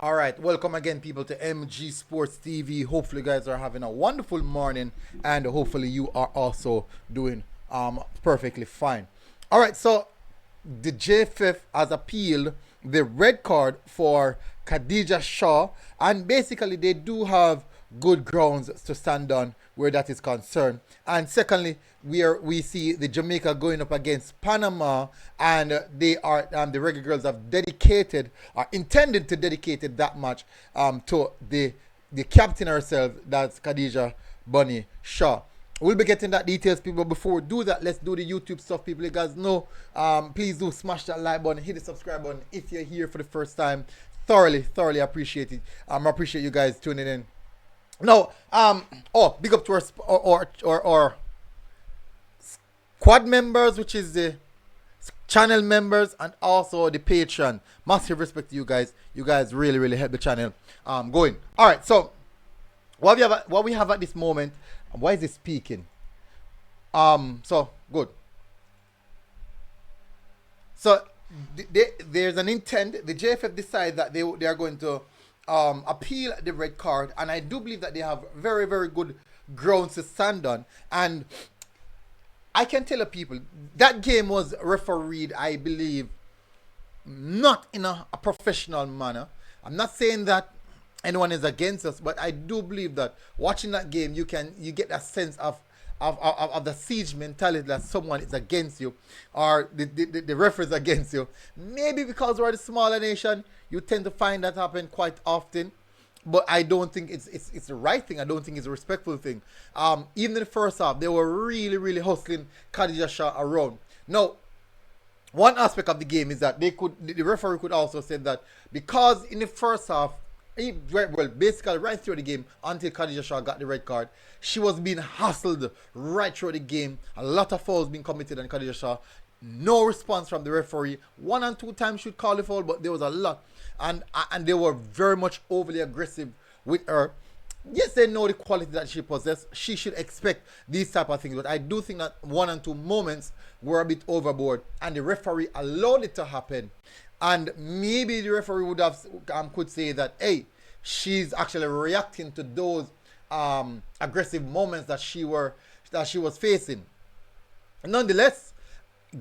All right, welcome again, people, to MG Sports TV. Hopefully, you guys are having a wonderful morning, and hopefully, you are also doing perfectly fine. All right, so the JFF has appealed the red card for Khadija Shaw, and basically, they do have good grounds to stand on where that is concerned. And secondly, we see the Jamaica going up against Panama, and they are the Reggae Girls have dedicated, are intended to dedicate that match to the captain herself, that's Khadija Bunny Shaw. We'll be getting that details, people. Before we do that, let's do the YouTube stuff, people. You guys know, please do smash that like button, hit the subscribe button if you're here for the first time. Thoroughly appreciate it. I appreciate you guys tuning in. No, big up to our squad members, which is the channel members, and also the Patreon. Massive respect to you guys. You guys really help the channel going. All right, so what we have at this moment. Why is it speaking? So good. So there's an intent. The JFF decide that they are going to appeal the red card, and I do believe that they have very good grounds to stand on. And I can tell the people that game was refereed, I believe, not in a professional manner. I'm not saying that anyone is against us, but I do believe that watching that game, you get that sense of the siege mentality that someone is against you, or the referee is against you. Maybe because we're the smaller nation, you tend to find that happen quite often. But I don't think it's the right thing. I don't think it's a respectful thing. Even in the first half, they were really hustling Khadija Shah around. Now, one aspect of the game is that the referee could also say that because in the first half, well, basically right through the game until Khadija Shah got the red card, she was being hustled right through the game. A lot of fouls being committed on Khadija Shah. No response from the referee. One and two times should call the foul, but there was a lot. And they were very much overly aggressive with her. Yes, they know the quality that she possesses. She should expect these type of things. But I do think that one and two moments were a bit overboard, and the referee allowed it to happen. And maybe the referee would have could say that, hey, she's actually reacting to those aggressive moments that she was facing. Nonetheless,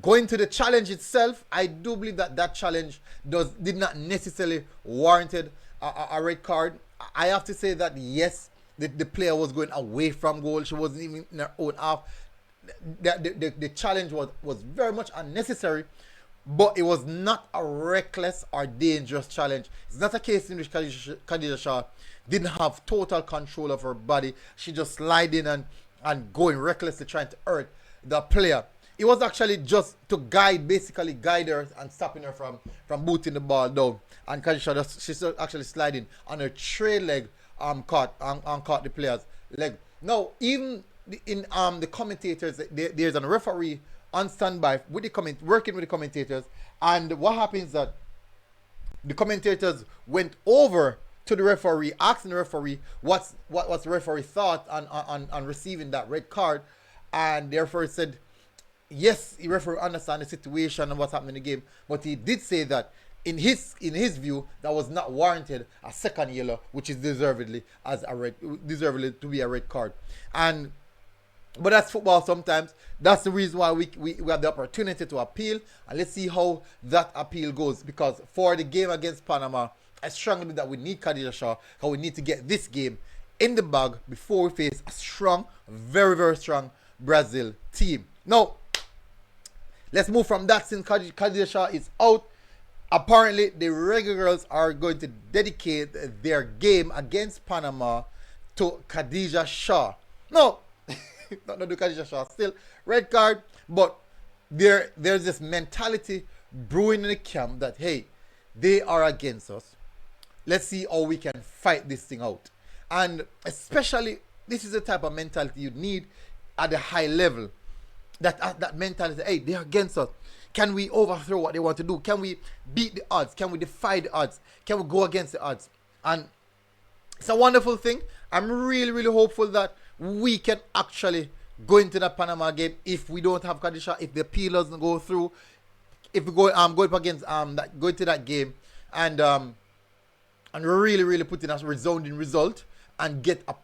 going to the challenge itself, I do believe that challenge did not necessarily warranted a red card. I have to say that yes, the player was going away from goal. She wasn't even in her own half. The challenge was very much unnecessary, but it was not a reckless or dangerous challenge. It's not a case in which Khadija Shah didn't have total control of her body. She just slid in and going recklessly trying to hurt the player. It was actually just to basically guide her and stopping her from booting the ball down. And Khadija, she's actually sliding on her trail leg, caught the player's leg. Now, even in the commentators, there's a referee on standby working with the commentators, and what happens that the commentators went over to the referee, asking the referee what's the referee thought on receiving that red card, and the referee said, yes, the referee understands the situation and what's happening in the game, but he did say that in his view, that was not warranted a second yellow, which is deservedly to be a red card. But that's football sometimes. That's the reason why we have the opportunity to appeal, and let's see how that appeal goes. Because for the game against Panama, I strongly believe that we need Khadija Shaw, because we need to get this game in the bag before we face a strong, very strong Brazil team. Now, let's move from that. Since Khadija Shah is out, apparently the Reggae Girls are going to dedicate their game against Panama to Khadija Shah. No, not to Khadija Shah. Still red card, but there's this mentality brewing in the camp that, hey, they are against us. Let's see how we can fight this thing out. And especially, this is the type of mentality you need at the high level. That mentality, hey, they're against us. Can we overthrow what they want to do? Can we beat the odds? Can we defy the odds? Can we go against the odds? And it's a wonderful thing. I'm really hopeful that we can actually go into that Panama game if we don't have Khadija, if the appeal doesn't go through, if we go up against go into that game and and really, really put in a resounding result and get a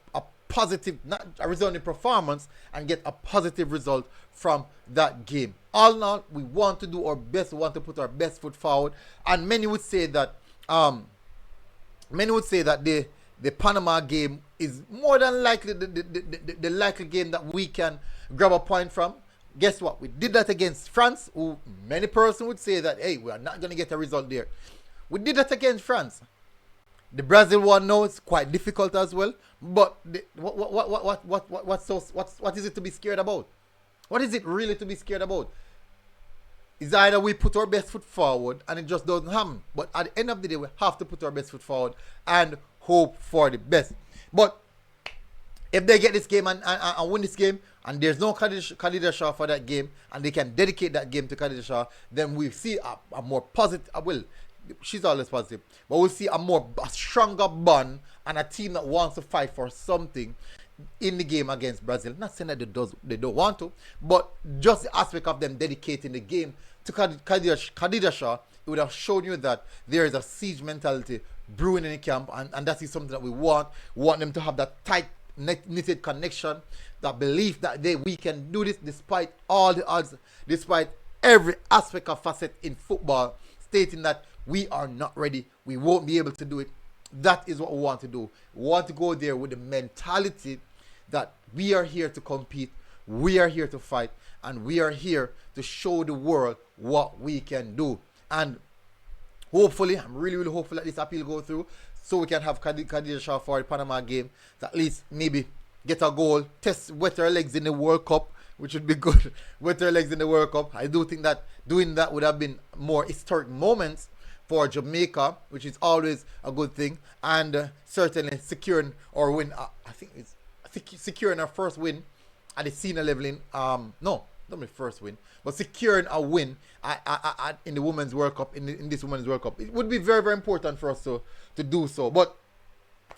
positive, not a resounding performance, and get a positive result from that game. All in all, we want to do our best. We want to put our best foot forward. And many would say that the Panama game is more than likely the likely game that we can grab a point from. Guess what? We did that against France, who many persons would say that, hey, we are not going to get a result there. We did that against France. The Brazil one now is quite difficult as well. But what is it to be scared about? What is it really to be scared about? It's either we put our best foot forward and it just doesn't happen. But at the end of the day, we have to put our best foot forward and hope for the best. But if they get this game and win this game, and there's no Khadija Shaw for that game, and they can dedicate that game to Khadija Shaw, then we see a more positive, well, she's always positive, but we'll see a stronger bond and a team that wants to fight for something in the game against Brazil. Not saying that they don't want to, but just the aspect of them dedicating the game to Khadija Shaw, it would have shown you that there is a siege mentality brewing in the camp, and that is something that we want. We want them to have that tight knitted connection, that belief that we can do this despite all the odds, despite every aspect of facet in football stating that we are not ready, we won't be able to do it. That is what we want to do. We want to go there with the mentality that we are here to compete, we are here to fight, and we are here to show the world what we can do. And hopefully, I'm really, really hopeful that this appeal go through, so we can have Khadija Shaw for the Panama game, to at least maybe get a goal, wet her legs in the World Cup, which would be good. Wet her legs in the World Cup. I do think that doing that would have been more historic moments for Jamaica, which is always a good thing, and certainly securing our win. I think it's securing our first win at the senior level in no, not my first win, but securing a win in the Women's World Cup, in this Women's World Cup. It would be very, very important for us to do so. But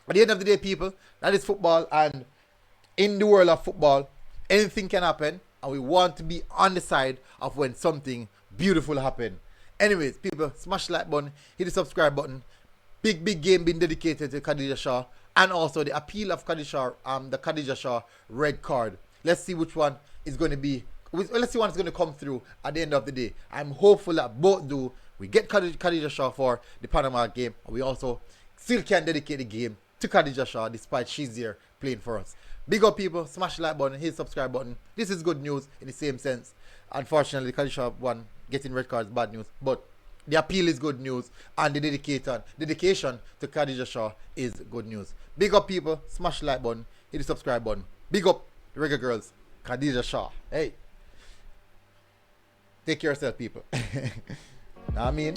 at the end of the day, people, that is football, and in the world of football, anything can happen, and we want to be on the side of when something beautiful happens. Anyways, people, smash the like button, hit the subscribe button. Big game being dedicated to Khadija Shaw, and also the appeal of the Khadija Shaw red card. Let's see which one is going to be. Let's see what's going to come through at the end of the day. I'm hopeful that both do. We get Khadija Shaw for the Panama game, and we also still can dedicate the game to Khadija Shaw despite she's there playing for us. Big up, people. Smash the like button, hit the subscribe button. This is good news in the same sense. Unfortunately, Khadija Shaw one getting red cards, bad news. But the appeal is good news, and the dedication to Khadija Shaw is good news. Big up, people. Smash the like button, hit the subscribe button. Big up the Reggae girls, Khadija Shaw. Hey. Take care of yourself, people. Know what I mean?